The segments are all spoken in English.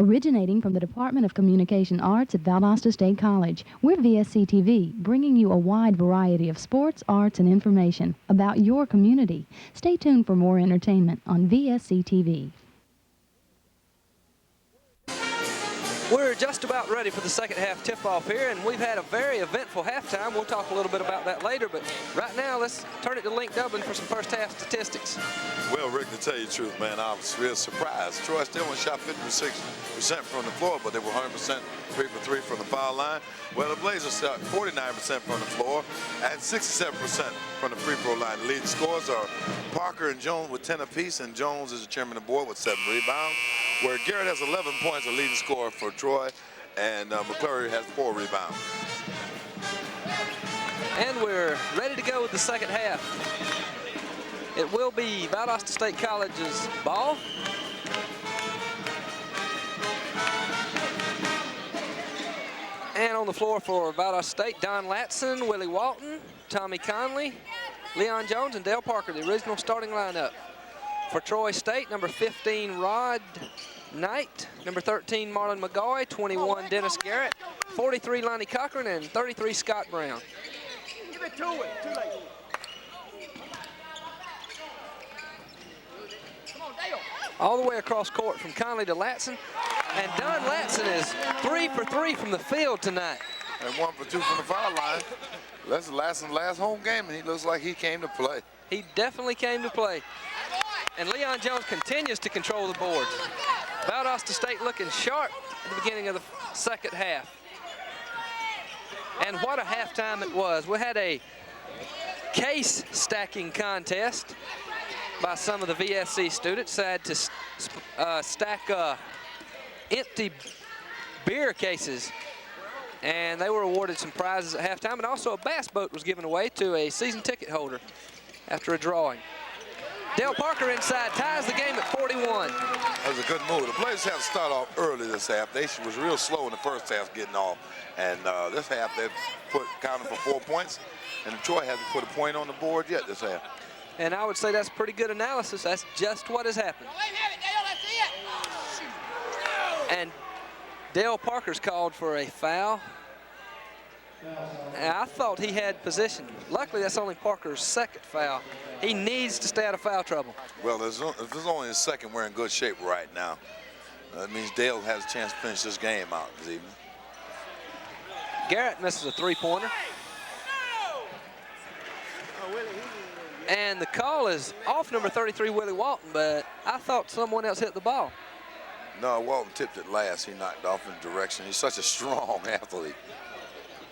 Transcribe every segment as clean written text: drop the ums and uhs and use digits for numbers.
Originating from the Department of Communication Arts at Valdosta State College, we're VSC-TV, bringing you a wide variety of sports, arts, and information about your community. Stay tuned for more entertainment on VSC-TV. We're just about ready for the second half tip-off here, and we've had a very eventful halftime. We'll talk a little bit about that later, but right now, let's turn it to Link Dublin for some first half statistics. Well, Rick, to tell you the truth, man, I was real surprised. Troy still only shot 56% from the floor, but they were 100% 3 for 3 from the foul line. Well, the Blazers shot 49% from the floor and 67% from the free throw line. The leading scorers are Parker and Jones with 10 apiece, and Jones is the chairman of the board with 7 rebounds, where Garrett has 11 points, the leading scorer for Troy, and McClurry has 4 rebounds. And we're ready to go with the second half. It will be Valdosta State College's ball. And on the floor for Valdosta State, Don Latson, Willie Walton, Tommy Conley, Leon Jones, and Dale Parker, the original starting lineup. For Troy State, number 15, Rod Knight, number 13, Marlon McGoy, 21, Dennis Garrett, 43, Lonnie Cochran, and 33, Scott Brown. Give it to it. Too late. Come on, Dale. All the way across court from Conley to Latson. And Don Latson is 3 for 3 from the field tonight. And 1 for 2 from the foul line. That's Latson's last home game, and he looks like he came to play. He definitely came to play. And Leon Jones continues to control the boards. Valdosta State looking sharp at the beginning of the second half. And what a halftime it was. We had a case stacking contest by some of the VSC students. They had to stack empty beer cases, and they were awarded some prizes at halftime, and also a bass boat was given away to a season ticket holder after a drawing. Dale Parker inside ties the game at 41. That was a good move. The Blazers had to start off early this half. They was real slow in the first half getting off, and this half they counted for 4 points, and Troy hasn't put a point on the board yet this half. And I would say that's pretty good analysis. That's just what has happened. And Dale Parker's called for a foul. And I thought he had position. Luckily, that's only Parker's second foul. He needs to stay out of foul trouble. Well, if there's only a second, we're in good shape right now. That means Dale has a chance to finish this game out this evening. Garrett misses a three-pointer. And the call is off number 33, Willie Walton, but I thought someone else hit the ball. No, Walton tipped it last. He knocked off in direction. He's such a strong athlete.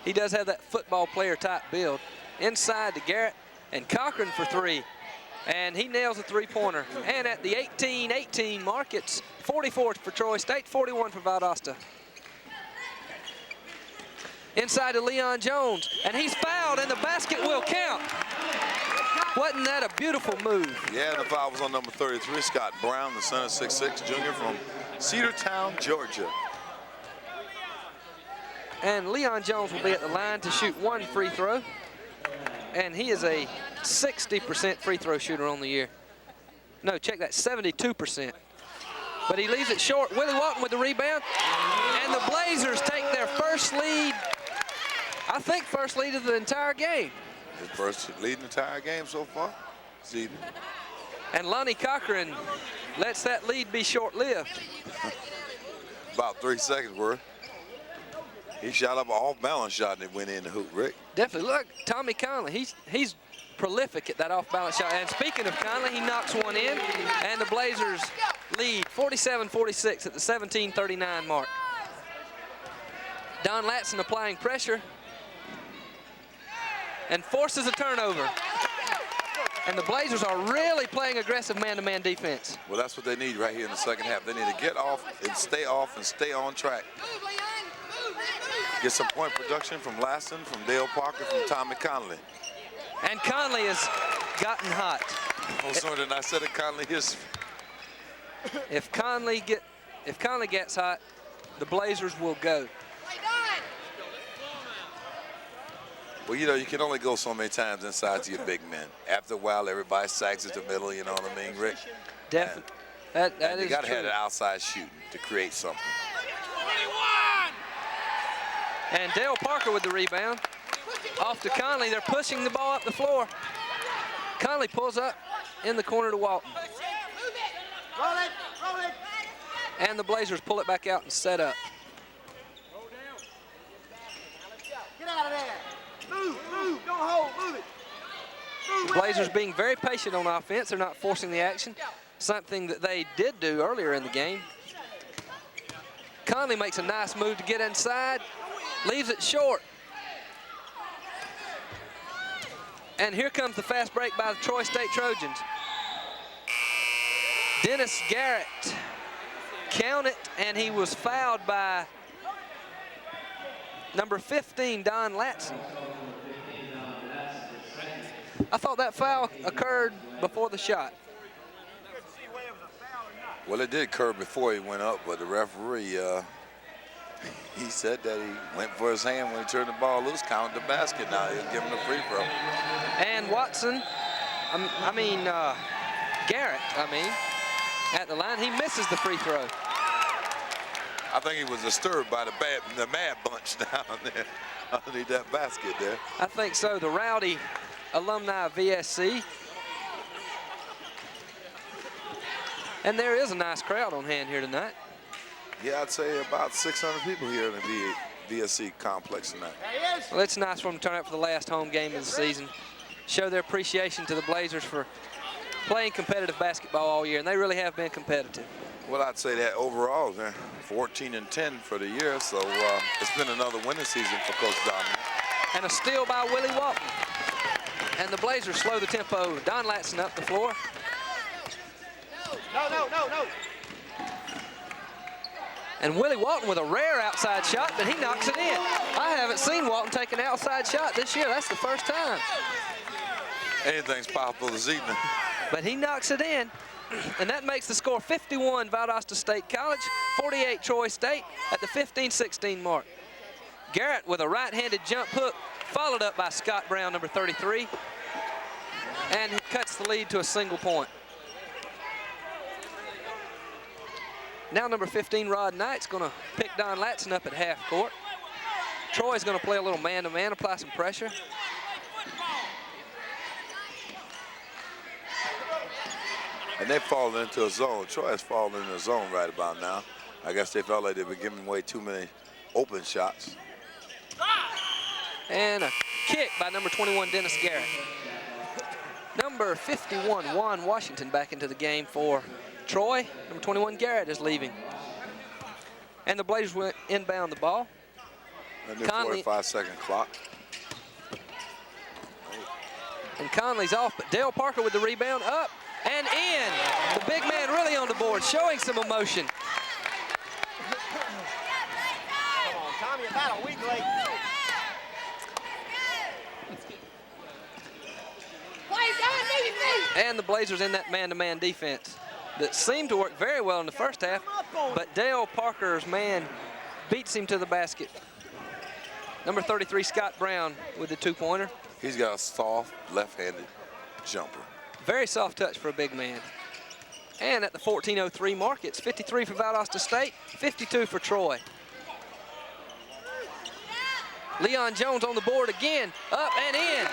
He does have that football player type build. Inside to Garrett and Cochran for 3. And he nails a three-pointer. And at the 18-18 mark, it's 44 for Troy State, 41 for Valdosta. Inside to Leon Jones, and he's fouled, and the basket will count. Wasn't that a beautiful move? Yeah, the foul was on number 33, Scott Brown, the son of 6'6", junior from Cedartown, Georgia. And Leon Jones will be at the line to shoot 1 free throw. And he is a 60% free throw shooter on the year. No, check that, 72%. But he leaves it short. Willie Walton with the rebound. And the Blazers take their first lead, I think first lead of the entire game. His first lead in the entire game so far. See. And Lonnie Cochran lets that lead be short-lived. About 3 seconds worth. He shot up an off-balance shot and it went in the hoop, Rick. Definitely. Look, Tommy Conley, he's prolific at that off-balance shot. And speaking of Conley, he knocks one in, and the Blazers lead 47-46 at the 17:39 mark. Don Latson applying pressure and forces a turnover. And the Blazers are really playing aggressive man-to-man defense. Well, that's what they need right here in the second half. They need to get off and stay on track. Get some point production from Latson, from Dale Parker, from Tommy Conley. And Conley has gotten hot. No sooner than I said it, Conley is. If Conley gets hot, the Blazers will go. Well, you know, you can only go so many times inside to your big men. After a while, everybody sags at the middle, you know what I mean, Rick? Definitely. That is you got to true. have an outside shooting to create something. And Dale Parker with the rebound. Off to Conley. They're pushing the ball up the floor. Conley pulls up in the corner to Walton. Roll it, roll it. And the Blazers pull it back out and set up. Get out of there. Move, move, don't hold, move it. The Blazers being very patient on offense. They're not forcing the action, something that they did do earlier in the game. Conley makes a nice move to get inside, leaves it short. And here comes the fast break by the Troy State Trojans. Dennis Garrett, count it, and he was fouled by number 15, Don Latson. I thought that foul occurred before the shot. Well, it did occur before he went up, but the referee, he said that he went for his hand when he turned the ball loose, counted the basket. Now he's giving a free throw. And Watson, Garrett, at the line, he misses the free throw. I think he was disturbed by the mad bunch down there underneath that basket there. I think so. The rowdy alumni of VSC. And there is a nice crowd on hand here tonight. Yeah, I'd say about 600 people here in the VSC complex tonight. Well, it's nice for them to turn out for the last home game of the season. Show their appreciation to the Blazers for playing competitive basketball all year, and they really have been competitive. Well, I'd say that overall, they're 14-10 for the year, so it's been another winning season for Coach Dominic. And a steal by Willie Walton. And the Blazers slow the tempo. Don Latson up the floor. No. And Willie Walton with a rare outside shot, but he knocks it in. I haven't seen Walton take an outside shot this year. That's the first time. Anything's possible this evening. But he knocks it in, and that makes the score 51 Valdosta State College, 48 Troy State at the 15-16 mark. Garrett with a right-handed jump hook, followed up by Scott Brown, number 33, and he cuts the lead to a single point. Now number 15, Rod Knight's gonna pick Don Latson up at half court. Troy's gonna play a little man-to-man, apply some pressure. And they've fallen into a zone. Troy has fallen into a zone right about now. I guess they felt like they were giving away too many open shots. And a kick by number 21, Dennis Garrett. Number 51, Juan Washington back into the game for Troy. Number 21, Garrett is leaving. And the Blazers will inbound the ball. A new 45-second clock. And Conley's off, but Dale Parker with the rebound, up and in. The big man really on the board, showing some emotion. Come on, Tommy, about a week late. And the Blazers in that man-to-man defense that seemed to work very well in the first half, but Dale Parker's man beats him to the basket. Number 33, Scott Brown with the two-pointer. He's got a soft left-handed jumper. Very soft touch for a big man. And at the 14:03 mark, it's 53 for Valdosta State, 52 for Troy. Leon Jones on the board again, up and in.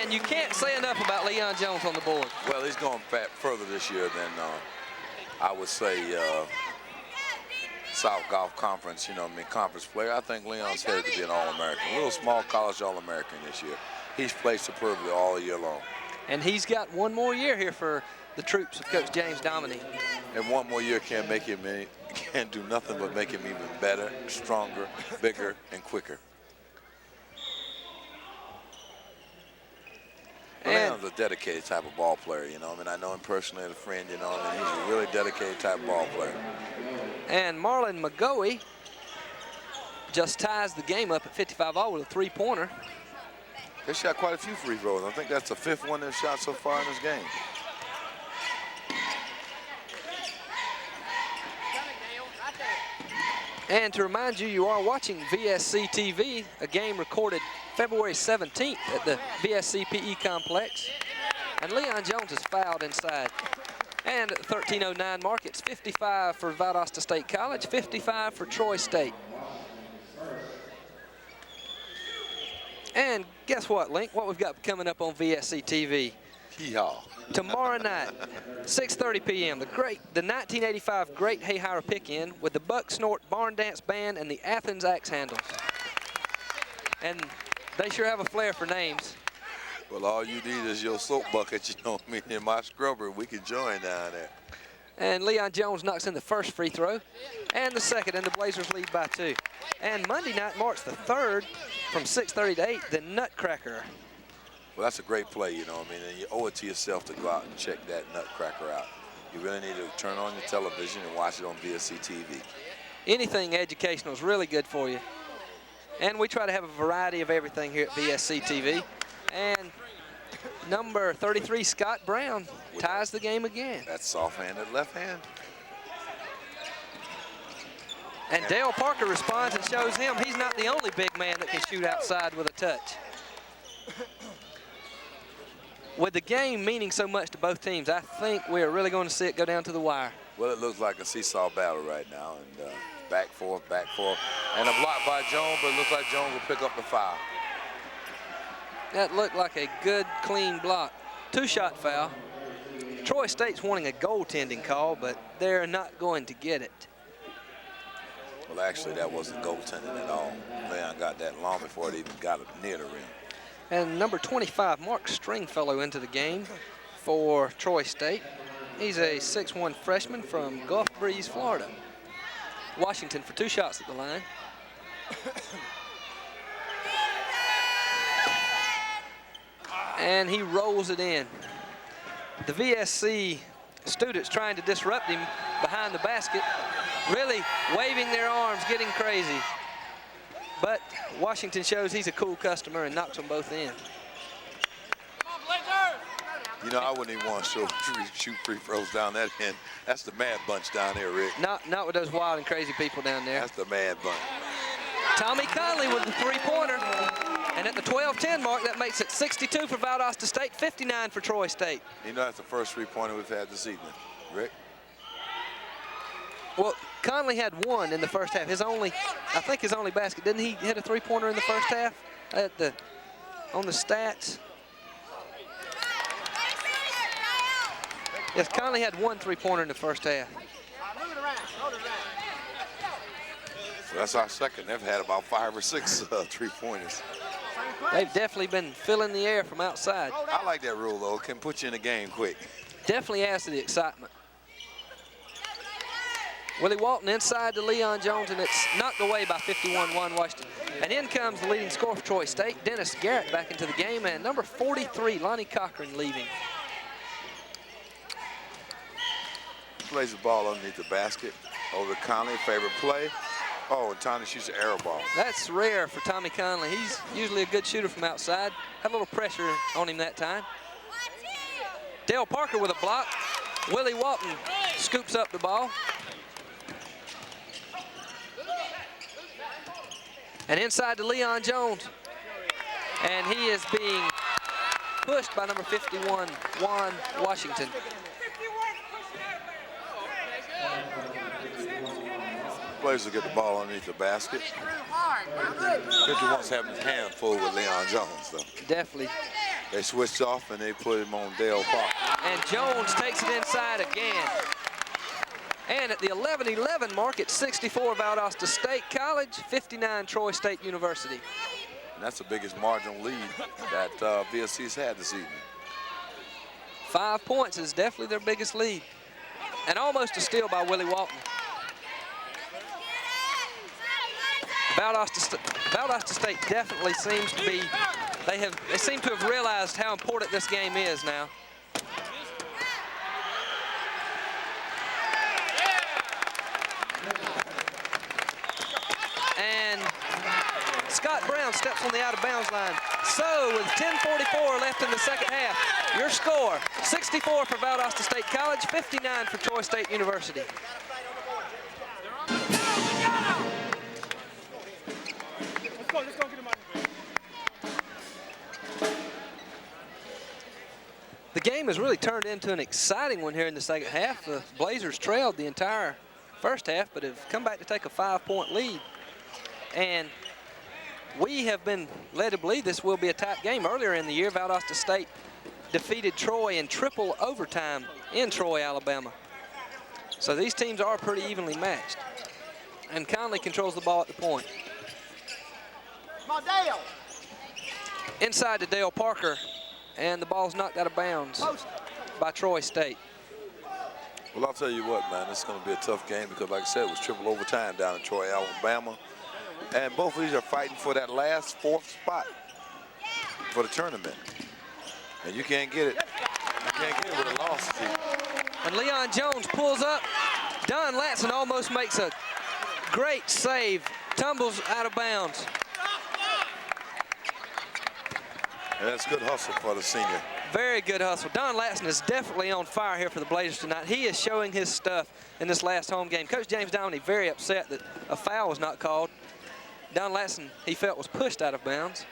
And you can't say enough about Leon Jones on the board. Well, he's going further this year than I would say South Gulf Conference, conference player. I think Leon's headed to be an All-American. A little small college All-American this year. He's played superbly all year long. And he's got one more year here for the troops of Coach James Dominic. And one more year can't do nothing but make him even better, stronger, bigger, and quicker. Leon's a dedicated type of ball player, I know him personally as a friend, he's a really dedicated type of ball player. And Marlon McGoey just ties the game up at 55-all with a three-pointer. They shot quite a few free throws. I think that's the fifth one they've shot so far in this game. And to remind you, you are watching VSC-TV, a game recorded February 17th at the VSC PE complex. And Leon Jones is fouled inside. And at the 13:09 mark, it's 55 for Valdosta State College, 55 for Troy State. And guess what, Link? What we've got coming up on VSC-TV. Yeehaw. Tomorrow night, 6:30 p.m., the 1985 Great Hayhire Pick-In with the Buck Snort Barn Dance Band and the Athens Axe Handles. And they sure have a flair for names. Well, all you need is your soap bucket, you know me, and my scrubber. We can join down there. And Leon Jones knocks in the first free throw and the second, and the Blazers lead by 2. And Monday night, March the 3rd, from 6:30 to 8, the Nutcracker. Well, that's a great play, you know what I mean, and you owe it to yourself to go out and check that Nutcracker out. You really need to turn on your television and watch it on VSC-TV. Anything educational is really good for you. And we try to have a variety of everything here at VSC-TV. And number 33, Scott Brown, ties the game again. That's soft-handed left hand. And Dale Parker responds and shows him he's not the only big man that can shoot outside with a touch. With the game meaning so much to both teams, I think we're really going to see it go down to the wire. Well, it looks like a seesaw battle right now, and back, forth, and a block by Jones, but it looks like Jones will pick up the foul. That looked like a good, clean block. 2-shot foul. Troy State's wanting a goaltending call, but they're not going to get it. Well, actually, that wasn't goaltending at all. Leon got that long before it even got near the rim. And number 25, Mark Stringfellow, into the game for Troy State. He's a 6'1" freshman from Gulf Breeze, Florida. Washington for 2 shots at the line. And he rolls it in. The VSC students trying to disrupt him behind the basket, really waving their arms, getting crazy. But Washington shows he's a cool customer and knocks them both in. You know, I wouldn't even want to shoot free throws down that end. That's the mad bunch down there, Rick. Not with those wild and crazy people down there. That's the mad bunch. Tommy Conley with the 3-pointer. And at the 12-10 mark, that makes it 62 for Valdosta State, 59 for Troy State. You know, that's the first 3-pointer we've had this evening, Rick. Well, Conley had 1 in the first half. I think his only basket. Didn't he hit a 3-pointer in the first half on the stats? Yes, Conley had 1 3-pointer in the first half. Well, that's our second. They've had about 5 or 6 3-pointers. They've definitely been filling the air from outside. I like that rule, though. It can put you in the game quick. Definitely adds to the excitement. Willie Walton inside to Leon Jones, and it's knocked away by 51-1 Washington. And in comes the leading scorer for Troy State, Dennis Garrett, back into the game, and number 43, Lonnie Cochran, leaving. Plays the ball underneath the basket. Over to Conley, favorite play. Oh, and Tommy shoots an arrow ball. That's rare for Tommy Conley. He's usually a good shooter from outside. Had a little pressure on him that time. Dale Parker with a block. Willie Walton scoops up the ball. And inside to Leon Jones. And he is being pushed by number 51, Juan Washington. Players will get the ball underneath the basket. 51's having his hand full with Leon Jones, though. Definitely. They switched off and they put him on Dale Parker. And Jones takes it inside again. And at the 11-11 mark, it's 64 Valdosta State College, 59 Troy State University. And that's the biggest marginal lead that VSC's had this evening. 5 points is definitely their biggest lead. And almost a steal by Willie Walton. Valdosta State definitely seems to be, they seem to have realized how important this game is now. And Scott Brown steps on the out-of-bounds line. So with 10:44 left in the second half, your score, 64 for Valdosta State College, 59 for Troy State University. The game has really turned into an exciting one here in the second half. The Blazers trailed the entire first half, but have come back to take a 5-point lead. And we have been led to believe this will be a tight game. Earlier in the year, Valdosta State defeated Troy in triple overtime in Troy, Alabama. So these teams are pretty evenly matched. And Conley controls the ball at the point. Come on, Dale. Inside to Dale Parker, and the ball's knocked out of bounds by Troy State. Well, I'll tell you what, man, this is going to be a tough game because, like I said, it was triple overtime down in Troy, Alabama. And both of these are fighting for that last fourth spot for the tournament. And you can't get it. You can't get it with a loss. And Leon Jones pulls up. Don Latson almost makes a great save, tumbles out of bounds. And that's good hustle for the senior. Very good hustle. Don Latson is definitely on fire here for the Blazers tonight. He is showing his stuff in this last home game. Coach James Downey very upset that a foul was not called. Don Latson, he felt, was pushed out of bounds.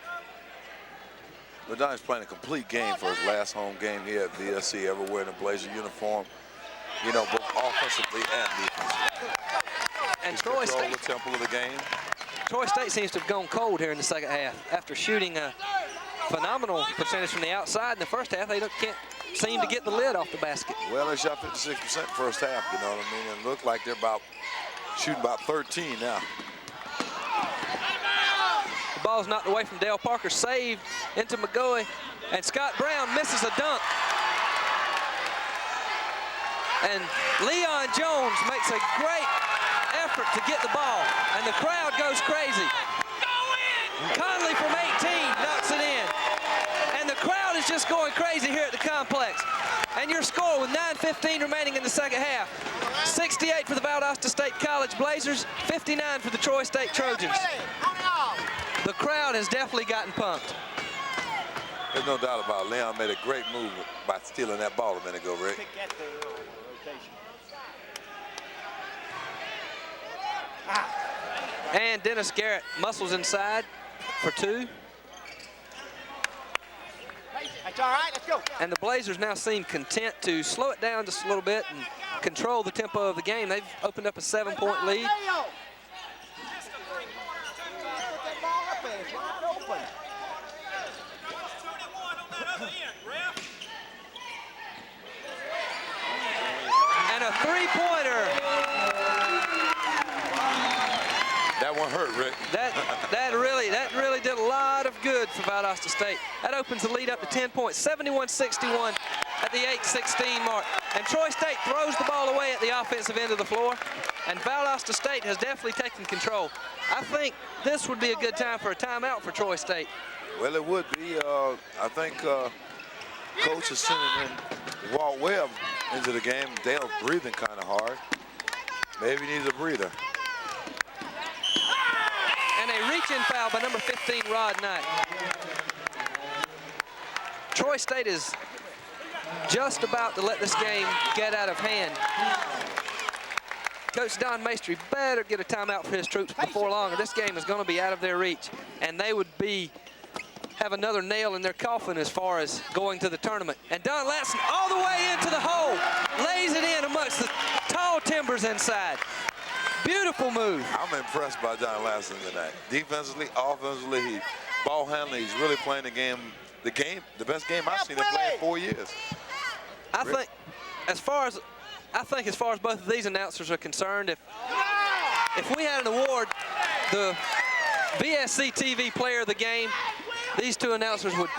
But Don's playing a complete game for his last home game here at VSC, ever wearing a Blazer uniform, you know, both offensively and defensively. And Troy State, the temple of the game. Troy State seems to have gone cold here in the second half after shooting a phenomenal percentage from the outside in the first half. They can't seem to get the lid off the basket. Well, they shot 56% first half, you know what I mean? And it looked like they're shooting about 13 now. The ball's knocked away from Dale Parker, saved into McGoey, and Scott Brown misses a dunk. And Leon Jones makes a great effort to get the ball, and the crowd goes crazy. Conley from 18 knocks it in. And the crowd is just going crazy here at the complex. And your score with 9:15 remaining in the second half. 68 for the Valdosta State College Blazers, 59 for the Troy State Trojans. The crowd has definitely gotten pumped. There's no doubt about it. Leon made a great move by stealing that ball a minute ago, Rick. And Dennis Garrett muscles inside for two. That's all right, let's go. And the Blazers now seem content to slow it down just a little bit and control the tempo of the game. They've opened up a 7-point lead. And a three-pointer. That one hurt, Rick. That really did a lot of good for Valdosta State. That opens the lead up to 10 points, 71-61 at the 8:16 mark. And Troy State throws the ball away at the offensive end of the floor. And Valdosta State has definitely taken control. I think this would be a good time for a timeout for Troy State. Well, it would be. I think Coach is sending in Walt Webb into the game. Dale's breathing kind of hard. Maybe he needs a breather. And a reach-in foul by number 15, Rod Knight. Troy State is just about to let this game get out of hand. Coach Don Maestri better get a timeout for his troops before long, or this game is going to be out of their reach, and they would have another nail in their coffin as far as going to the tournament. And Don Latson all the way into the hole, lays it in amongst the tall timbers inside. Beautiful move. I'm impressed by Don Latson tonight. Defensively, offensively, ball handling, he's really playing the best game I've seen him play in 4 years. I think as far as both of these announcers are concerned, if we had an award, the VSC-TV player of the game, these two announcers would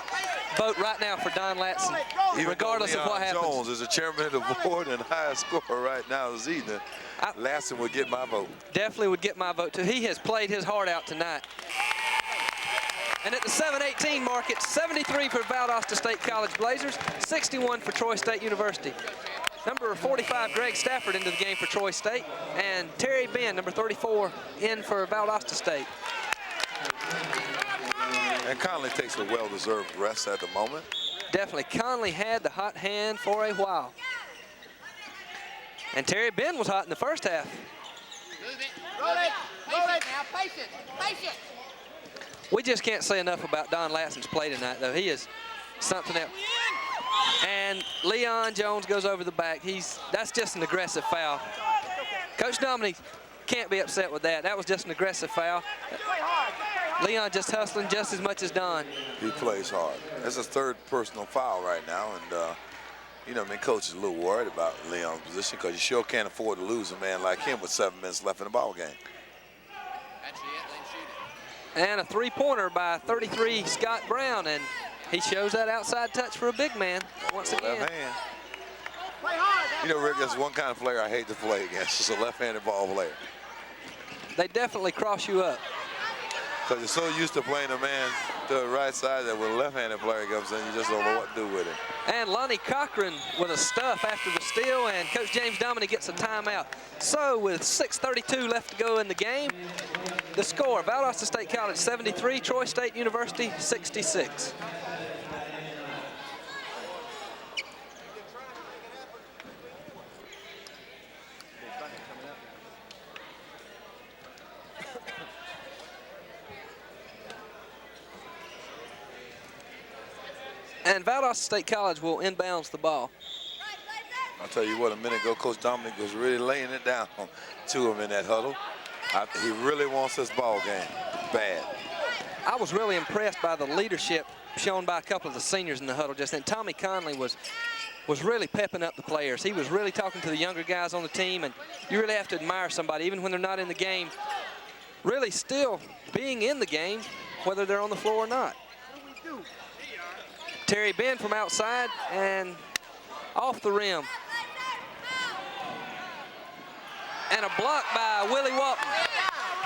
vote right now for Don Latson, regardless of what happens. Jones is the chairman of the board and highest scorer right now this evening. Latson would get my vote. Definitely would get my vote too. He has played his heart out tonight. And at the 7:18 mark, it's 73 for Valdosta State College Blazers, 61 for Troy State University. Number 45, Greg Stafford, into the game for Troy State, and Terry Benn, number 34, in for Valdosta State. And Conley takes a well-deserved rest at the moment. Definitely, Conley had the hot hand for a while. And Terry Benn was hot in the first half. Move it. Roll it. Roll it. Now, patience. Patience. We just can't say enough about Don Latson's play tonight, though. He is something else. And Leon Jones goes over the back. That's just an aggressive foul. Coach Dominic can't be upset with that. That was just an aggressive foul. Play hard. Play hard. Leon just hustling just as much as Don. He plays hard. That's his third personal foul right now, and you know, I mean, coach is a little worried about Leon's position because you sure can't afford to lose a man like him with 7 minutes left in the ball game. And a three-pointer by 33 Scott Brown, and he shows that outside touch for a big man once again. Left hand. You know, Rick, there's one kind of player I hate to play against. It's a left-handed ball player. They definitely cross you up. Because you're so used to playing a man to the right side that when a left-handed player comes in, you just don't know what to do with him. And Lonnie Cochran with a stuff after the steal, and Coach James Dominic gets a timeout. So with 6:32 left to go in the game, the score, Valdosta State College 73, Troy State University 66. And Valdosta State College will inbounds the ball. I'll tell you what, a minute ago, Coach Dominic was really laying it down to him in that huddle. He really wants this ball game bad. I was really impressed by the leadership shown by a couple of the seniors in the huddle just then. Tommy Conley was really pepping up the players. He was really talking to the younger guys on the team, and you really have to admire somebody, even when they're not in the game, really still being in the game, whether they're on the floor or not. Terry Ben from outside and off the rim. And a block by Willie Walton.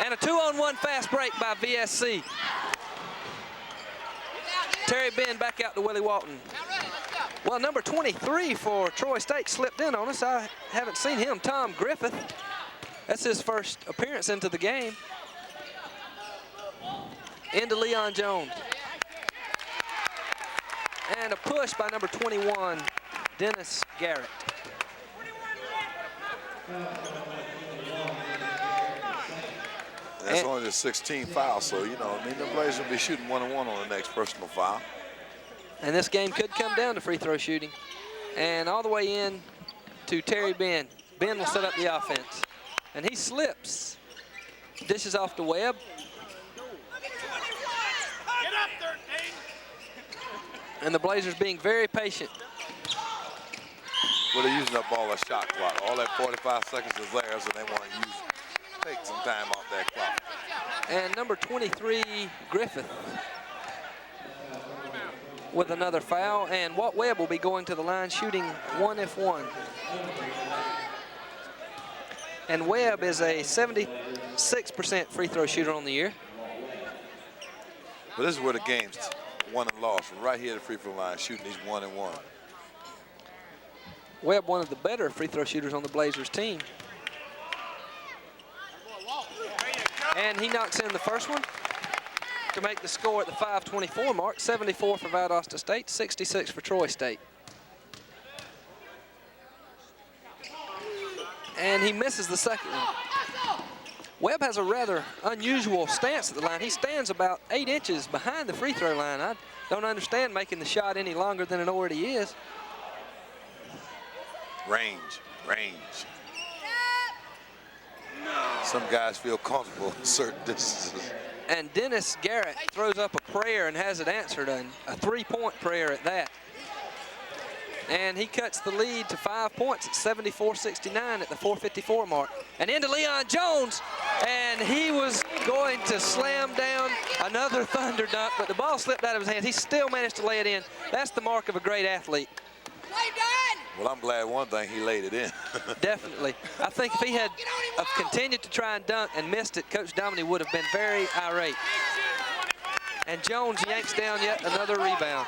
And a 2-on-1 fast break by VSC. Terry Ben back out to Willie Walton. Well, number 23 for Troy State slipped in on us. I haven't seen him. Tom Griffith. That's his first appearance into the game. Into Leon Jones. And a push by number 21, Dennis Garrett. That's only the 16th foul, so, you know, I mean, the Blazers will be shooting 1-on-1 on the next personal foul. And this game could come down to free throw shooting. And all the way in to Terry Ben. Ben will set up the offense. And he slips. Dishes off to Webb. And the Blazers being very patient. Well, they're using up all that shot clock. All that 45 seconds is there, so they want to take some time off that clock. And number 23, Griffith, with another foul. And Walt Webb will be going to the line shooting 1-if-1. And Webb is a 76% free throw shooter on the year. But this is where the game's won and lost, from right here at the free throw line, shooting these 1-and-1. Webb, one of the better free throw shooters on the Blazers team. And he knocks in the first one to make the score at the 5:24 mark. 74 for Valdosta State, 66 for Troy State. And he misses the second one. Webb has a rather unusual stance at the line. He stands about 8 inches behind the free throw line. I don't understand making the shot any longer than it already is. Range. Some guys feel comfortable at certain distances. And Dennis Garrett throws up a prayer and has it answered, a 3-point prayer at that. And he cuts the lead to 5 points at 74-69 at the 4:54 mark. And into Leon Jones, and he was going to slam down another thunder dunk, but the ball slipped out of his hands. He still managed to lay it in. That's the mark of a great athlete. Well, I'm glad one thing, he laid it in. Definitely. I think if he had continued to try and dunk and missed it, Coach Dominic would have been very irate. And Jones yanks down yet another rebound.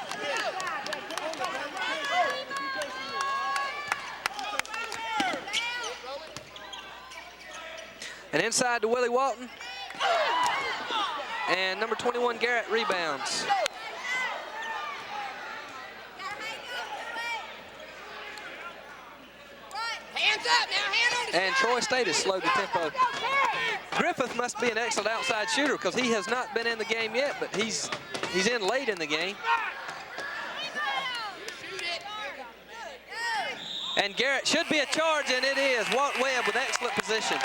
And inside to Willie Walton. And number 21, Garrett, rebounds. And Troy State has slowed the tempo. Griffith must be an excellent outside shooter because he has not been in the game yet, but he's in late in the game. And Garrett should be a charge, and it is. Walt Webb with excellent position.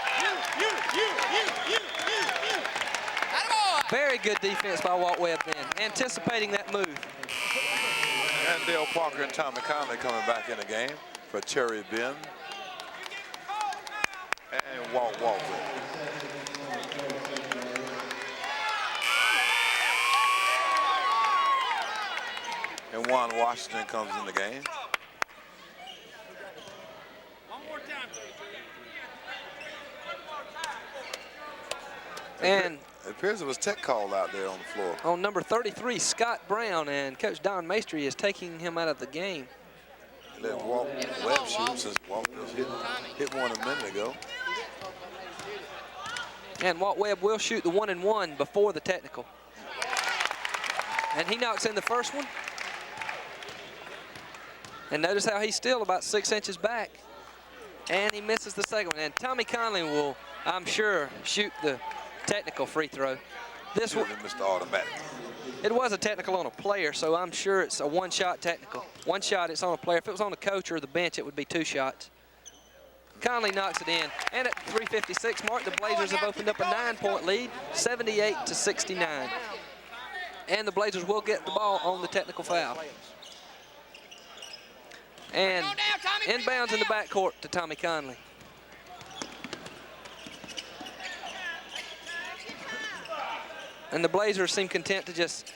Very good defense by Walt Webb then, anticipating that move. And Dale Parker and Tommy Conley coming back in the game for Terry Ben and Walt Webb. And Juan Washington comes in the game. And it appears it was tech call out there on the floor. On number 33, Scott Brown, and Coach Don Maestri is taking him out of the game. Let Walt Webb shoot since Walt just hit one a minute ago. And Walt Webb will shoot the 1-and-1 before the technical. And he knocks in the first one. And notice how he's still about 6 inches back. And he misses the second one. And Tommy Conley will, I'm sure, shoot the technical free throw. This one, Mr. Automatic. it was a technical on a player, so I'm sure it's a one-shot technical. One shot, it's on a player. If it was on the coach or the bench, it would be 2 shots. Conley knocks it in. And at 3:56 mark, the Blazers have opened up a 9-point lead, 78-69. And the Blazers will get the ball on the technical foul. And inbounds in the backcourt to Tommy Conley. And the Blazers seem content to just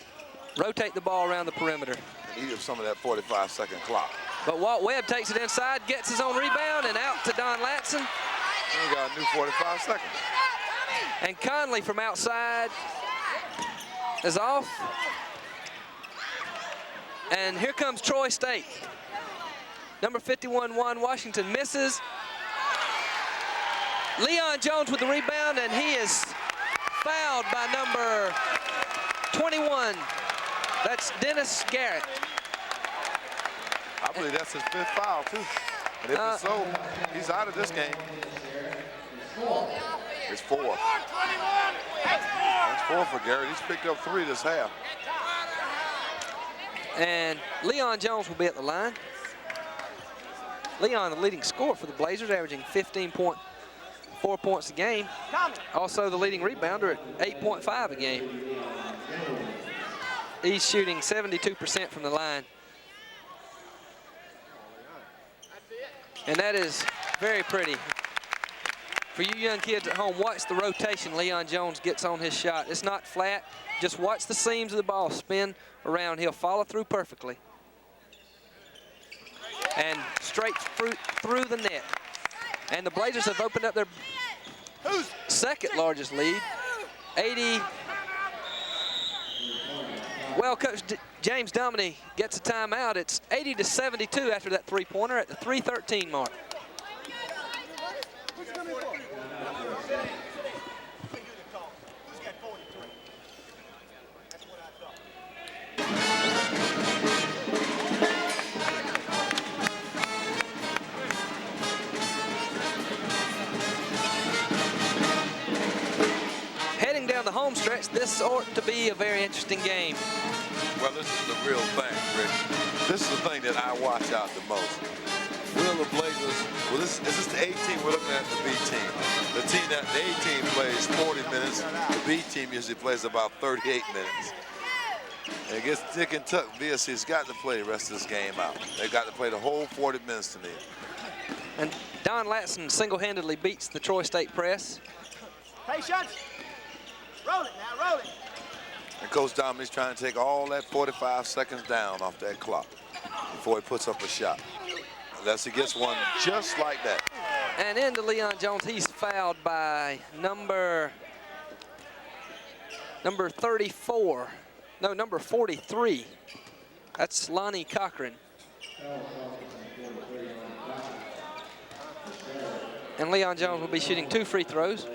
rotate the ball around the perimeter. And eat up some of that 45-second clock. But Walt Webb takes it inside, gets his own rebound, and out to Don Latson. And we got a new 45 seconds. And Conley from outside is off. And here comes Troy State. Number 51, Juan Washington misses. Leon Jones with the rebound, and he is fouled by number 21. That's Dennis Garrett. I believe that's his 5th foul, too. And if it's so, he's out of this game. It's 4. That's 4 for Garrett. He's picked up 3 this half. And Leon Jones will be at the line. Leon, the leading scorer for the Blazers, averaging 15.4 points a game. Also the leading rebounder at 8.5 a game. He's shooting 72% from the line. And that is very pretty. For you young kids at home, watch the rotation Leon Jones gets on his shot. It's not flat. Just watch the seams of the ball spin around. He'll follow through perfectly. And straight through the net. And the Blazers have opened up their second largest lead, 80. Well, Coach James Dominy gets a timeout. It's 80-72 after that three-pointer at the 3:13 mark. Heading down the home stretch, this ought to be a very interesting game. Well, this is the real thing, Rick. This is the thing that I watch out the most. Will the Blazers, well, is this the A team? We're looking at the B team. The A team plays 40 minutes. The B team usually plays about 38 minutes. And it gets thick and tuck. VSC's got to play the rest of this game out. They've got to play the whole 40 minutes to me. And Don Latson single-handedly beats the Troy State press. Patience. Roll it now, roll it. And Coach Dominy's trying to take all that 45 seconds down off that clock before he puts up a shot. Unless he gets one just like that. And into Leon Jones, he's fouled by number 34. No, number 43. That's Lonnie Cochran. And Leon Jones will be shooting 2 free throws.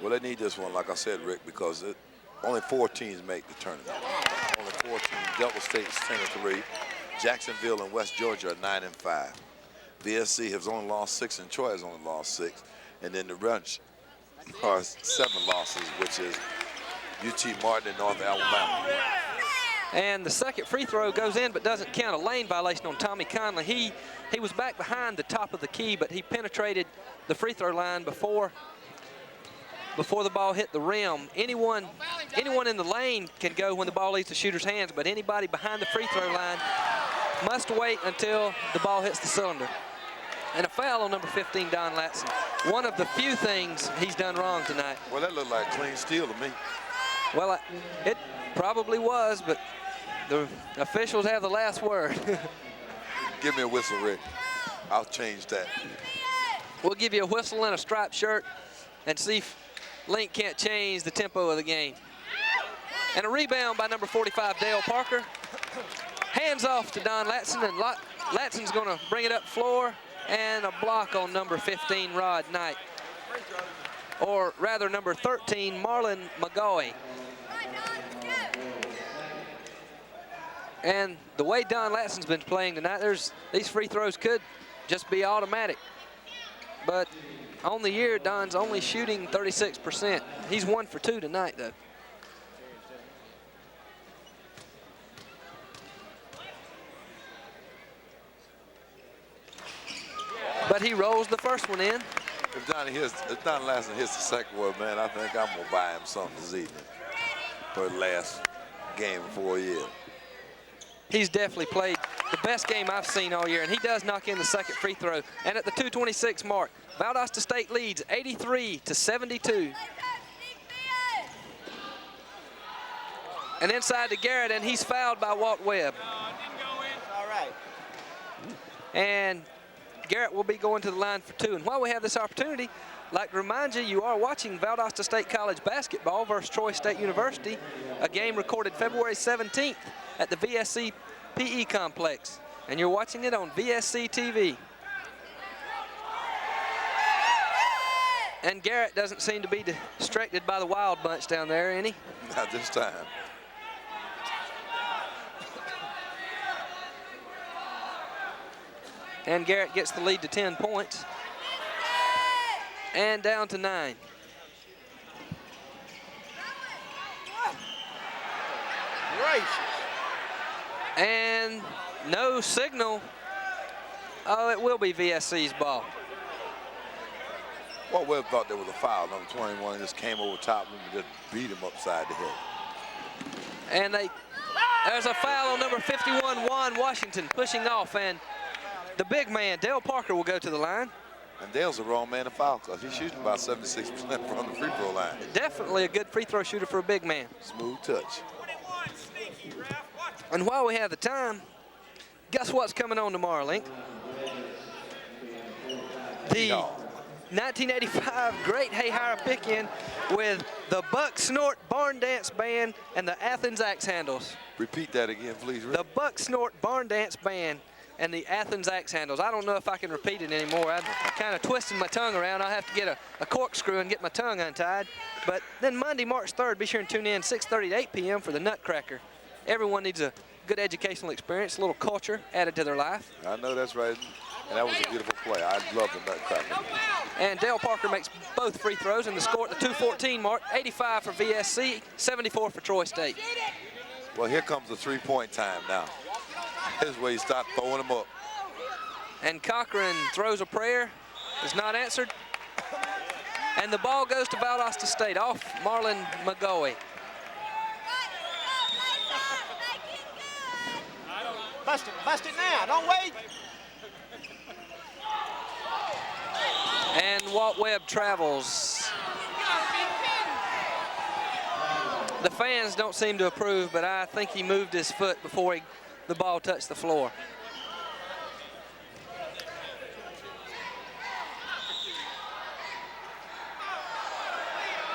Well, they need this one, like I said, Rick, because only 4 teams make the tournament. Only 4 teams. Delta State's 10-3. Jacksonville and West Georgia are 9-5. VSC has only lost 6, and Troy has only lost 6. And then the rest are 7 losses, which is UT Martin and North Alabama. And the second free throw goes in, but doesn't count. A lane violation on Tommy Conley. He was back behind the top of the key, but he penetrated the free throw line before before the ball hit the rim. Anyone in the lane can go when the ball leaves the shooter's hands, but anybody behind the free throw line must wait until the ball hits the cylinder. And a foul on number 15, Don Latson. One of the few things he's done wrong tonight. Well, that looked like a clean steal to me. Well, it probably was, but the officials have the last word. Give me a whistle, Rick. I'll change that. We'll give you a whistle and a striped shirt and see if Link can't change the tempo of the game. And a rebound by number 45, Dale Parker. Hands off to Don Latson, and Latson's going to bring it up floor, and a block on number 15, Rod Knight. Or rather, number 13, Marlon McGaughy. And the way Don Latson's been playing tonight, these free throws could just be automatic. But on the year, Don's only shooting 36%. He's 1 for 2 tonight, though. But he rolls the first one in. If Don Latson hits the second one, man, I think I'm going to buy him something this evening for the last game of 4 years. He's definitely played the best game I've seen all year, and he does knock in the second free throw. And at the 2:26 mark, Valdosta State leads 83-72. And inside to Garrett, and he's fouled by Walt Webb. All right. And Garrett will be going to the line for 2. And while we have this opportunity, I'd like to remind you, you are watching Valdosta State College basketball versus Troy State University, a game recorded February 17th at the VSC PE complex. And you're watching it on VSC-TV. And Garrett doesn't seem to be distracted by the wild bunch down there, any? Not this time. And Garrett gets the lead to 10 points. And down to 9. Gracious. And no signal. Oh, it will be VSC's ball. Well, Webb thought there was a foul. Number 21 just came over top of him and just beat him upside the head. And there's a foul on number 51, Juan Washington, pushing off. And the big man, Dale Parker, will go to the line. And Dale's the wrong man to foul because he's shooting about 76% from the free throw line. Definitely a good free throw shooter for a big man. Smooth touch. And while we have the time, guess what's coming on tomorrow, Link? The 1985 Great Hayhire Pick-In with the Buck Snort Barn Dance Band and the Athens Axe Handles. Repeat that again, please, Rick. The Buck Snort Barn Dance Band and the Athens Axe Handles. I don't know if I can repeat it anymore. I'm kind of twisting my tongue around. I'll have to get a corkscrew and get my tongue untied. But then Monday, March 3rd, be sure and tune in 6:30 to 8 p.m. for the Nutcracker. Everyone needs a good educational experience, a little culture added to their life. I know that's right. And that was a beautiful play. I love the Nutcracker. And Dale Parker makes both free throws, and the score at the 2:14 mark, 85 for VSC, 74 for Troy State. Well, here comes the three-point time now. Here's where you start throwing them up. And Cochran throws a prayer, is not answered. And the ball goes to Valdosta State, off Marlon McGaughy. Bust it now, don't wait. And Walt Webb travels. The fans don't seem to approve, but I think he moved his foot before the ball touched the floor.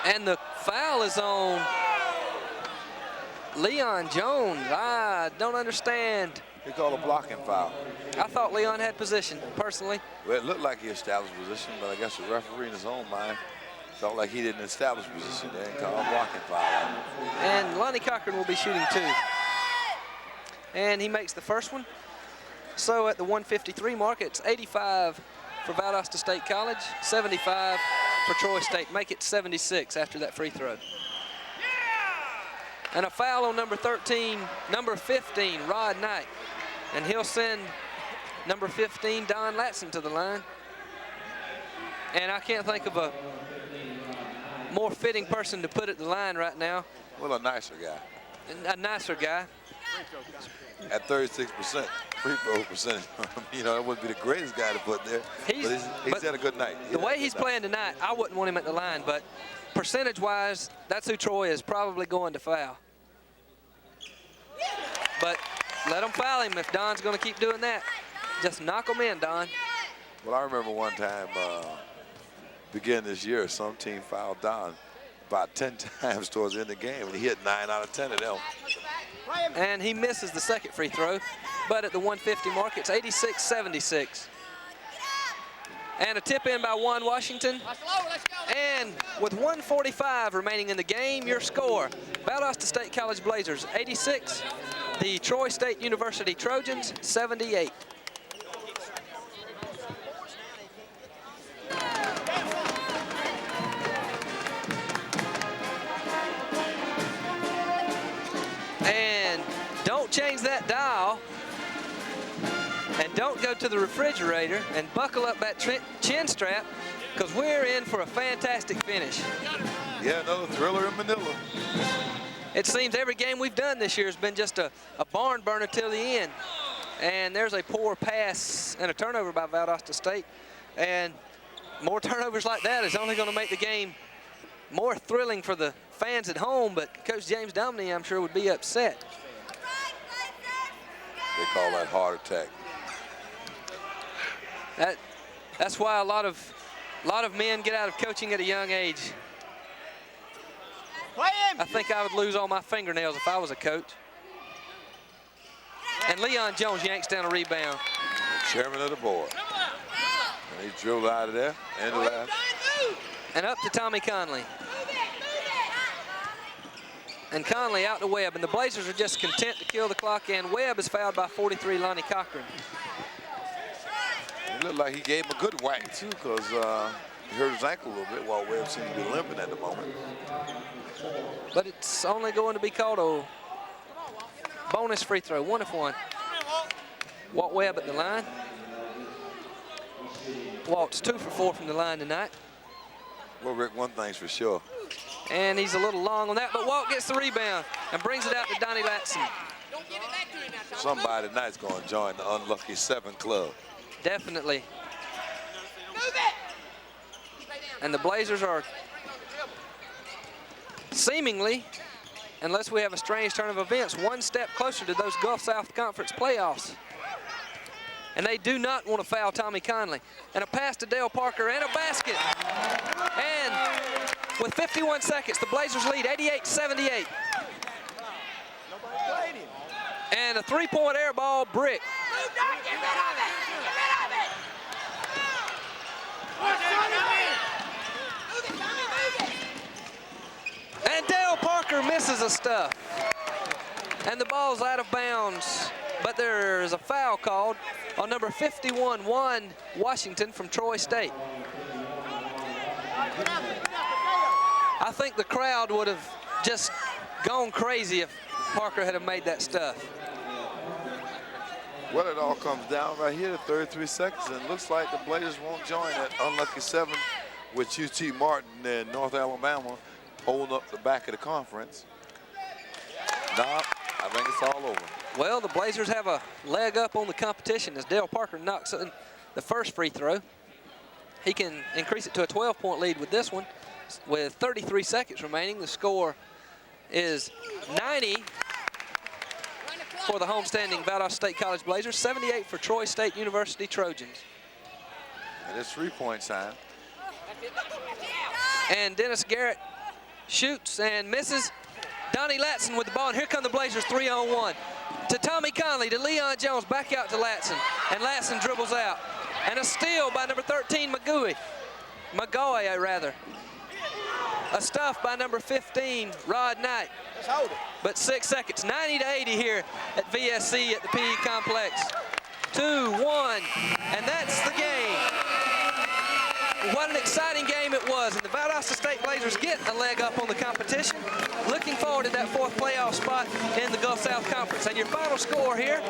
And the foul is on Leon Jones. I don't understand. They call a blocking foul. I thought Leon had position, personally. Well, it looked like he established position, but I guess the referee in his own mind felt like he didn't establish position. They didn't call a blocking foul. And Lonnie Cochran will be shooting 2. And he makes the first one. So at the 1:53 mark, it's 85 for Valdosta State College, 75 for Troy State. Make it 76 after that free throw. And a foul on number 15, Rod Knight. And he'll send number 15, Don Latson, to the line. And I can't think of more fitting person to put at the line right now. Well, a nicer guy. A nicer guy. At 36% free throw percentage. You know, that wouldn't be the greatest guy to put there. But he's had a good night. The way he's playing tonight, I wouldn't want him at the line, but percentage-wise, that's who Troy is probably going to foul. But let them foul him if Don's going to keep doing that. Just knock him in, Don. Well, I remember one time, beginning this year, some team fouled Don about 10 times towards the end of the game, and he hit 9 out of 10 of them. And he misses the second free throw, but at the 150 mark, it's 86-76. And a tip in by Washington. And with 1:45 remaining in the game, your score, Valdosta State College Blazers 86, the Troy State University Trojans 78. And don't change that dial. And don't go to the refrigerator and buckle up that chin strap, because we're in for a fantastic finish. Yeah, another thriller in Manila. It seems every game we've done this year has been just a barn burner till the end. And there's a poor pass and a turnover by Valdosta State. And more turnovers like that is only going to make the game more thrilling for the fans at home, but Coach James Domney, I'm sure, would be upset. They call that heart attack. That's why a lot of men get out of coaching at a young age. I think I would lose all my fingernails if I was a coach. And Leon Jones yanks down a rebound. Chairman of the board. And he drilled out of there and left. And up to Tommy Conley. And Conley out to Webb. And the Blazers are just content to kill the clock. And Webb is fouled by 43, Lonnie Cochran. It looked like he gave him a good whack, too, because he hurt his ankle a little bit while Webb seemed to be limping at the moment. But it's only going to be called a bonus free throw, 1 of 1. Walt Webb at the line. Walt's 2 for 4 from the line tonight. Well, Rick, one thing's for sure. And he's a little long on that, but Walt gets the rebound and brings it out to Donnie Latson. Somebody tonight's going to join the Unlucky 7 club. Definitely. And the Blazers are seemingly, unless we have a strange turn of events, 1 step closer to those Gulf South Conference playoffs. And they do not want to foul Tommy Conley. And a pass to Dale Parker and a basket. And with 51 seconds, the Blazers lead 88-78. And a 3-point air ball brick. And Dale Parker misses a stuff. And the ball's out of bounds. But there is a foul called on number 51, Washington from Troy State. I think the crowd would have just gone crazy if Parker had made that stuff. Well, it all comes down right here to 33 seconds, and it looks like the Blazers won't join that Unlucky 7 with UT Martin and North Alabama holding up the back of the conference. Nah, I think it's all over. Well, the Blazers have a leg up on the competition as Dale Parker knocks in the first free throw. He can increase it to a 12-point lead with this one. With 33 seconds remaining, the score is 90 for the homestanding Valdosta State College Blazers, 78 for Troy State University Trojans. And it's 3-point time. And Dennis Garrett shoots and misses. Donnie Latson with the ball, and here come the Blazers 3-on-1. To Tommy Conley, to Leon Jones, back out to Latson. And Latson dribbles out. And a steal by number 13, McGoey, rather. A stuff by number 15, Rod Knight. Let's hold it. But 6 seconds, 90-80 here at VSC at the PE Complex. 2-1, and that's the game. what an exciting game it was, and the Valdosta State Blazers get a leg up on the competition. Looking forward to that 4th playoff spot in the Gulf South Conference. And your final score here,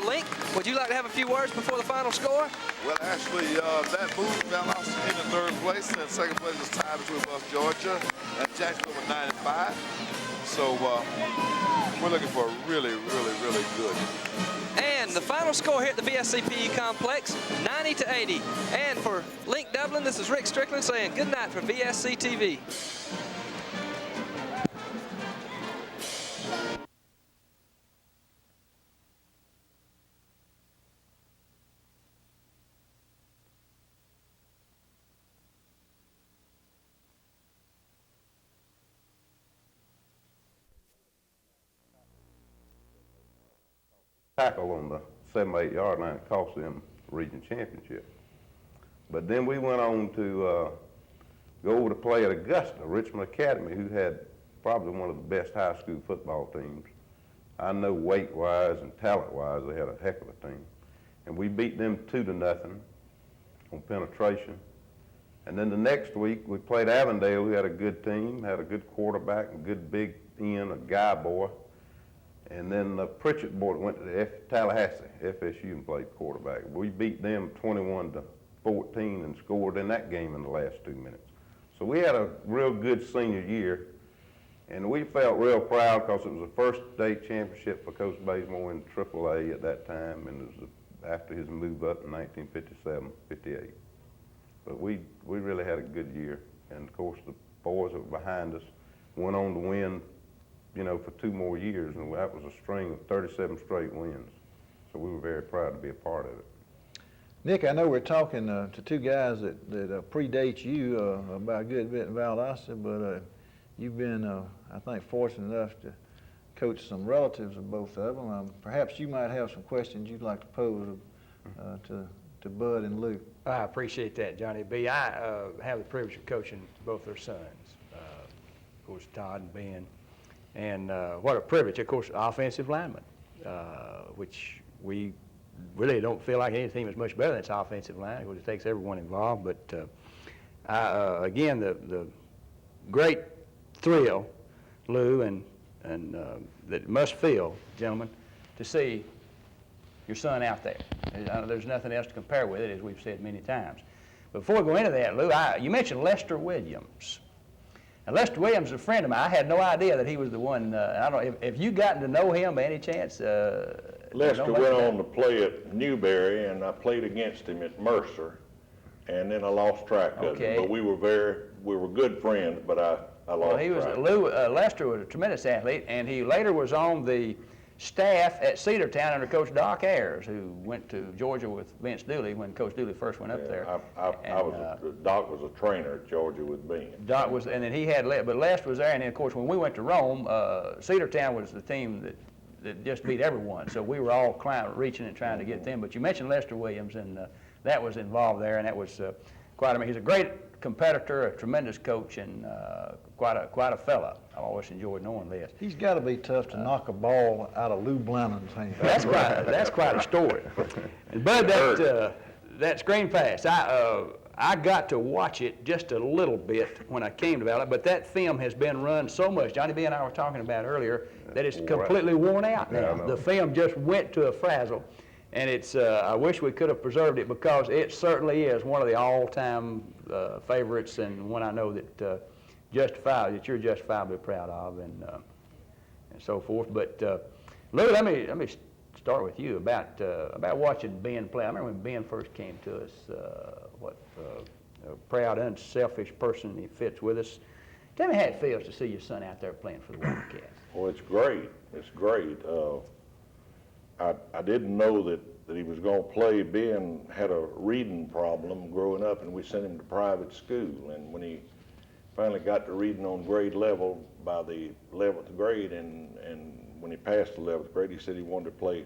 Link, would you like to have a few words before the final score? Well, actually, that moved Valdosta into 3rd place, and 2nd place was tied between us, Georgia, and Jacksonville with 9-5. So we're looking for a really, really, really good. And the final score here at the VSC-PE complex, 90-80. And for Link Dublin, this is Rick Strickland saying good night from VSC-TV. Tackle on the 7-8 yard line cost them region championship. But then we went on to go over to play at Augusta, Richmond Academy, who had probably one of the best high school football teams. I know weight-wise and talent-wise, they had a heck of a team. And we beat them 2-0 on penetration. And then the next week, we played Avondale, who had a good team, had a good quarterback, a good big end, a guy boy. And then the Pritchett boy went to Tallahassee, FSU, and played quarterback. We beat them 21-14 and scored in that game in the last 2 minutes. So we had a real good senior year, and we felt real proud because it was the first state championship for Coach Bazemore in AAA at that time, and it was after his move up in 1957-58. But we really had a good year, and of course the boys that were behind us went on to win, you know, for 2 more years, and that was a string of 37 straight wins. So we were very proud to be a part of it. Nick, I know we're talking to 2 guys that predate you about a good bit in Valdosta, but you've been, I think, fortunate enough to coach some relatives of both of them. Perhaps you might have some questions you'd like to pose to Bud and Luke. I appreciate that, Johnny B. I have the privilege of coaching both their sons, of course, Todd and Ben. And what a privilege, of course, offensive lineman, which we really don't feel like any team is much better than its offensive line, because it takes everyone involved. But again, the great thrill, Lou, and that must feel, gentlemen, to see your son out there. There's nothing else to compare with it, as we've said many times. But before we go into that, Lou, you mentioned Lester Williams. Now, Lester Williams is a friend of mine. I had no idea that he was the one. I don't know if you gotten to know him by any chance. Lester went on to play at Newberry, and I played against him at Mercer, and then I lost track of him. But we were good friends, but I lost track. Lester was a tremendous athlete, and he later was on the staff at Cedartown under Coach Doc Ayers, who went to Georgia with Vince Dooley when Coach Dooley first went up there. Doc was a trainer at Georgia with me. Doc was, and then he had, but Lester was there, and then of course when we went to Rome, Cedartown was the team that just beat everyone. So we were all reaching and trying to get them. But you mentioned Lester Williams, and that was involved there, and that was he's a great competitor, a tremendous coach, and quite a fella. I've always enjoyed knowing this. He's got to be tough to knock a ball out of Lou Blannon's hand. That's quite a story. And Bud, that screen pass, I got to watch it just a little bit when I came to Valdosta, but that film has been run so much. Johnny B and I were talking about earlier that it's completely worn out now. The film just went to a frazzle. And it's, I wish we could have preserved it, because it certainly is one of the all-time favorites, and one I know that you're justifiably proud of, and so forth. But Lou, let me start with you about watching Ben play. I remember when Ben first came to us, a proud, unselfish person. He fits with us. Tell me how it feels to see your son out there playing for the Wildcats. Well, it's great. It's great. I didn't know that he was going to play. Ben had a reading problem growing up, and we sent him to private school. And when he finally got to reading on grade level by the 11th grade, and when he passed the 11th grade, he said he wanted to play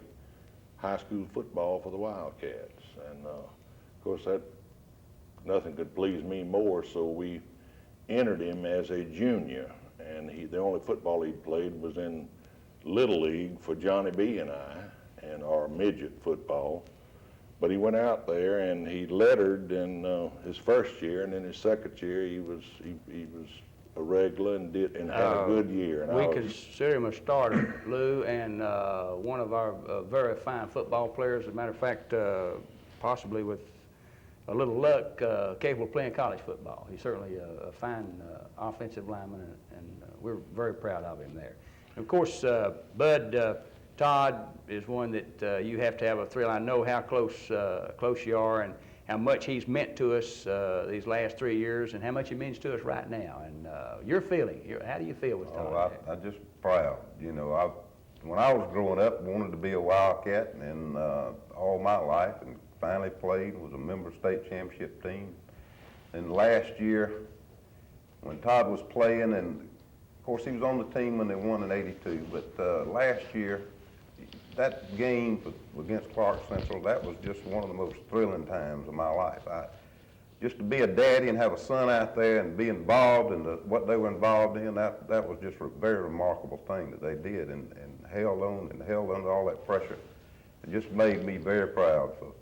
high school football for the Wildcats. And of course, nothing could please me more, so we entered him as a junior. And the only football he played was in Little League for Johnny B and I, and our midget football. But he went out there and he lettered in his first year, and then his second year he was a regular and had a good year. And we consider him a starter, Lou, and one of our very fine football players. As a matter of fact, possibly with a little luck, capable of playing college football. He's certainly a fine offensive lineman, and we're very proud of him there. And of course, Bud Todd is one that you have to have a thrill. I know how close you are, and how much he's meant to us these last 3 years, and how much he means to us right now. And your feeling, how do you feel with Todd? Oh, I'm just proud. You know, when I was growing up, wanted to be a Wildcat, and all my life, and finally played, was a member of state championship team. And last year, when Todd was playing, and of course he was on the team when they won in '82, but last year, that game against Clark Central, that was just one of the most thrilling times of my life. Just to be a daddy and have a son out there and be involved in what they were involved in, that was just a very remarkable thing that they did, and held on and held under all that pressure. It just made me very proud for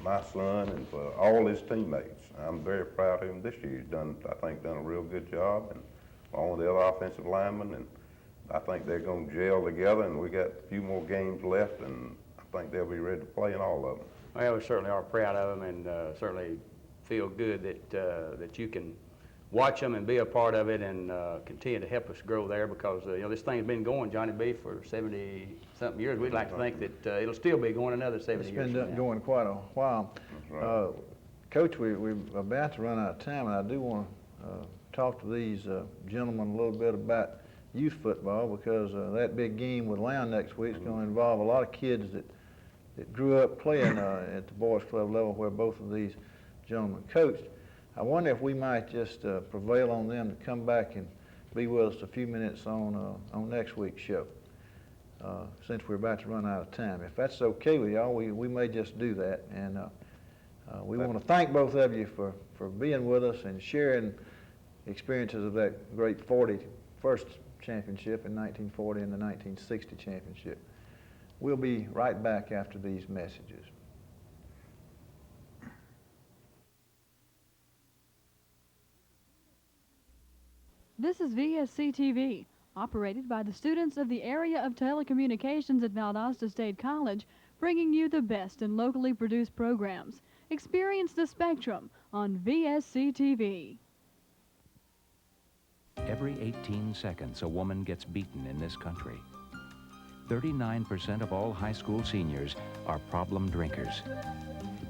my son and for all his teammates. I'm very proud of him this year. He's I think, done a real good job, and along with the other offensive linemen, and I think they're going to gel together, and we got a few more games left, and I think they'll be ready to play in all of them. Well, we certainly are proud of them, and certainly feel good that you can watch them and be a part of it, and continue to help us grow there, because you know, this thing's been going, Johnny B, for 70-something years. We'd like to think that it'll still be going another 70 years. It's been going quite a while. Right. Coach, we're about to run out of time, and I do want to talk to these gentlemen a little bit about youth football, because that big game with Lown next week is going to involve a lot of kids that grew up playing at the boys club level where both of these gentlemen coached. I wonder if we might just prevail on them to come back and be with us a few minutes on next week's show, since we're about to run out of time. If that's okay with y'all, we may just do that. And we want to thank both of you for being with us and sharing experiences of that great 41st championship in 1940 and the 1960 championship. We'll be right back after these messages. This is VSC-TV, operated by the students of the area of telecommunications at Valdosta State College, bringing you the best in locally produced programs. Experience the spectrum on VSC-TV. Every 18 seconds, a woman gets beaten in this country. 39% of all high school seniors are problem drinkers.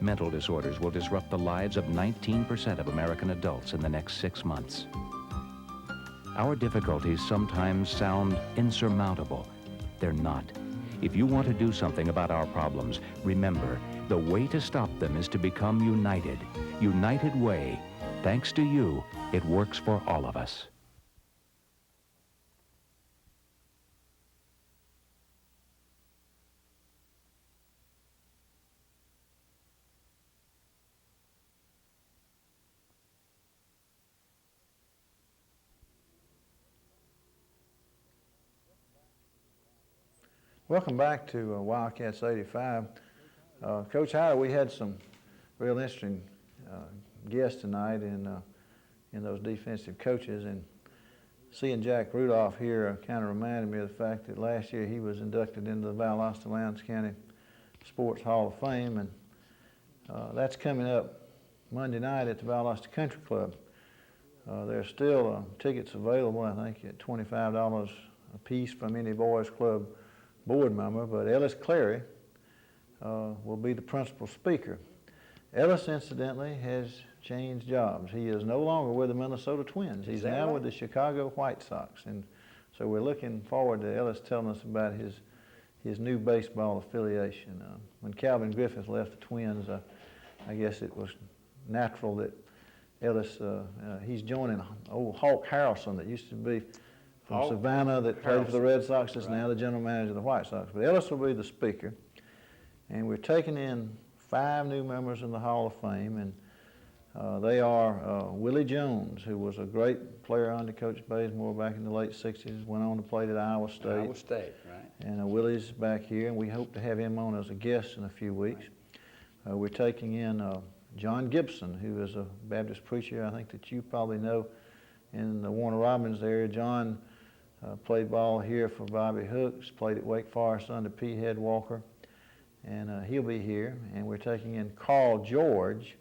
Mental disorders will disrupt the lives of 19% of American adults in the next 6 months. Our difficulties sometimes sound insurmountable. They're not. If you want to do something about our problems, remember, the way to stop them is to become united. United Way. Thanks to you, it works for all of us. Welcome back to Wildcats 85. Coach Howard, we had some real interesting guests tonight in those defensive coaches, and seeing Jack Rudolph here kind of reminded me of the fact that last year he was inducted into the Valdosta Lowndes County Sports Hall of Fame, and that's coming up Monday night at the Valdosta Country Club. There's still tickets available, I think, at $25 a piece from any boys club board member, but Ellis Clary will be the principal speaker. Ellis, incidentally, has changed jobs. He is no longer with the Minnesota Twins. He's now with the Chicago White Sox, and so we're looking forward to Ellis telling us about his new baseball affiliation. When Calvin Griffith left the Twins, I guess it was natural that Ellis, he's joining old Hawk Harrelson that used to be from Savannah, that played for the Red Sox, is now the general manager of the White Sox. But Ellis will be the speaker, and we're taking in 5 new members in the Hall of Fame, and they are Willie Jones, who was a great player under Coach Bazemore back in the late 60s, went on to play at Iowa State. Iowa State, right. And Willie's back here, and we hope to have him on as a guest in a few weeks. We're taking in John Gibson, who is a Baptist preacher I think that you probably know in the Warner Robins area. John played ball here for Bobby Hooks, played at Wake Forest under P. Head Walker, and he'll be here. And we're taking in Carl George,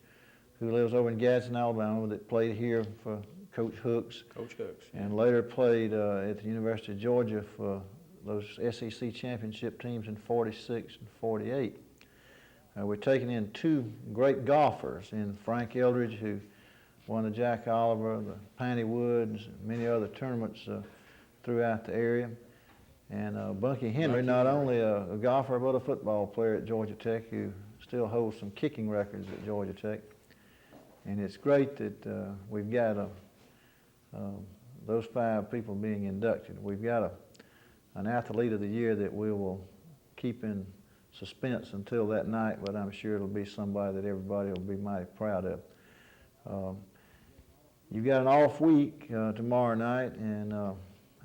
who lives over in Gadsden, Alabama, that played here for Coach Hooks. Coach Hooks. And later played at the University of Georgia for those SEC championship teams in 46 and 48. We're taking in two great golfers in Frank Eldridge, who won the Jack Oliver, the Piney Woods, and many other tournaments throughout the area. And Bunky Henry, not only a golfer but a football player at Georgia Tech, who still holds some kicking records at Georgia Tech. And it's great that we've got those 5 people being inducted. We've got an Athlete of the Year that we will keep in suspense until that night, but I'm sure it'll be somebody that everybody will be mighty proud of. You've got an off week tomorrow night, and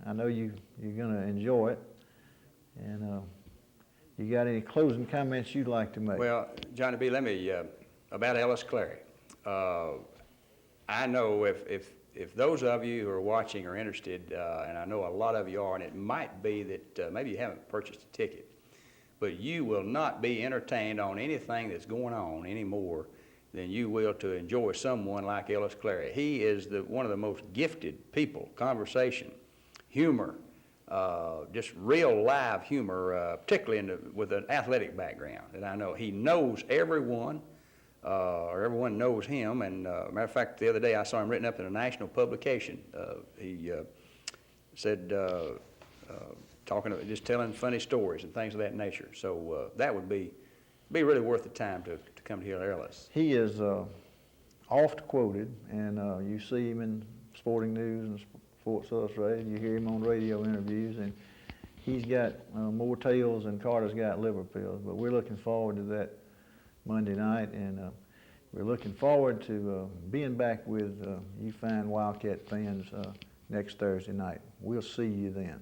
I know you're going to enjoy it. And you got any closing comments you'd like to make? Well, Johnny B., let me, about Ellis Clary. I know if those of you who are watching are interested, and I know a lot of you are, and it might be that maybe you haven't purchased a ticket, but you will not be entertained on anything that's going on any more than you will to enjoy someone like Ellis Clary. He is one of the most gifted people, conversation, humor, just real live humor, particularly with an athletic background that I know. He knows everyone, or everyone knows him, and matter of fact, the other day I saw him written up in a national publication. He said, just telling funny stories and things of that nature. So that would be really worth the time to come to hear Ellis. He is oft quoted, and you see him in Sporting News and Sports Illustrated. You hear him on radio interviews, and he's got more tales than Carter's got liver pills. But we're looking forward to that Monday night, and we're looking forward to being back with you fine Wildcat fans next Thursday night. We'll see you then.